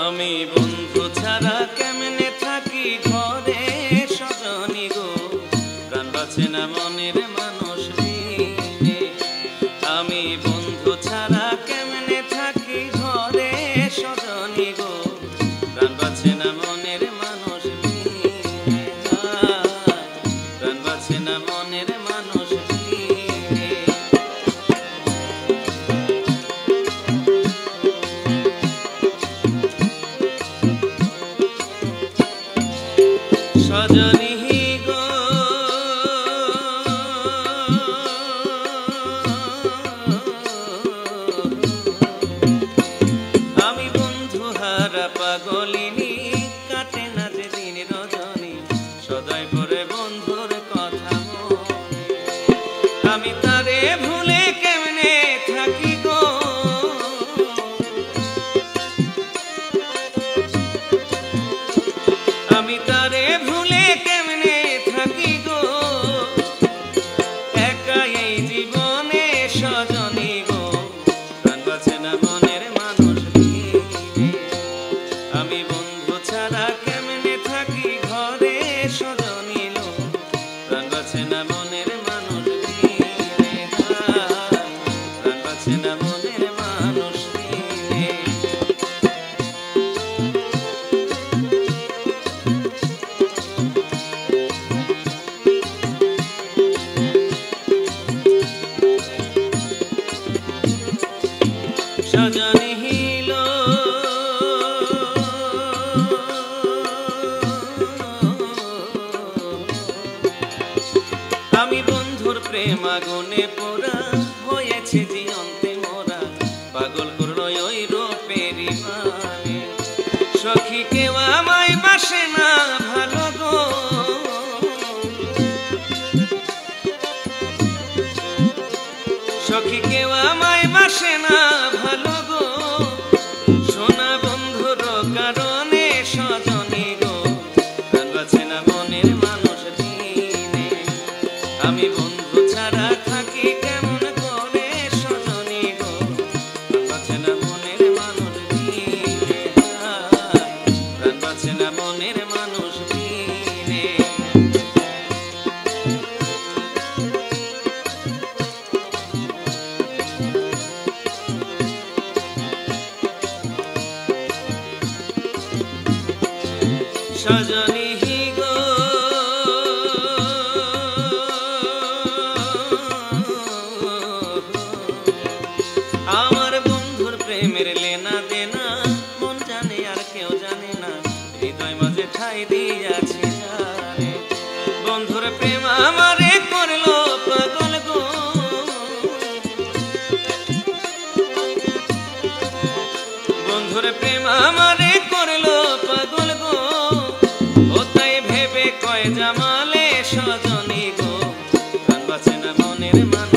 আমি বন্ধু ছাড়া কেমনে থাকি ঘরে সজনী গো, প্রাণ বাঁচে না মনের মানুষ বিনে। আমি বন্ধু ছাড়া কেমনে থাকি ঘরে সজনী গো, প্রাণ বাঁচে না মনের মানুষ বিনে, প্রাণ বাঁচে না মনের মানুষ বিনে। সজনী গো আমি বন্ধু হারা পাগলিনী, কাটে না যে দিন রজনী, সদাই করে বন্ধুর কথা মনে। আমি তারে ভুলে কেমনে থাকি গো, আমি তারে ভুলে কেমনে থাকি গো, একা এই জীবনে সজনী গো, প্রাণ বাঁচে না মনের মানুষ বিনে। আমি বন্ধু ছাড়া কেমনে থাকি ঘরে সজনী গো, প্রাণ বাঁচে না মনের মানুষ বিনে, প্রাণ বাঁচে না মনের মানুষ বিনে। সজনী হিল আমি বন্ধুর প্রেম আগুনে পোড়া, হয়েছে জীবন্তে মোরা, পাগল করল ওই রূপেরি মানে। সখী কেউ আমায় বাসে না ভালো গো, সখী কেউ আমায় বাসে না ভালো গো, সোনা বন্ধুর কারণে সজনী গো, প্রাণ বাঁচে না মনের মানুষ বিনে। আমি বন্ধু ছাড়া থাকি কেমন করে সজনী গো, প্রাণ বাঁচে না মনের মানুষ বিনে, প্রাণ বাঁচে না মনের মানুষ বিনে। সজনী গো আমার বন্ধুর প্রেমের লেনা দেনা, মন জানে আর কেউ জানে না, হৃদয় মাঝে ঠাই দিয়াছি জানে। বন্ধুর প্রেম আমারে করলো পাগল গো, বন্ধুর প্রেম আমারে করলো পাগল গো, ও তাই ভেবে কয় জামালে সজনী গো, প্রাণ বাঁচে না মনের মানুষ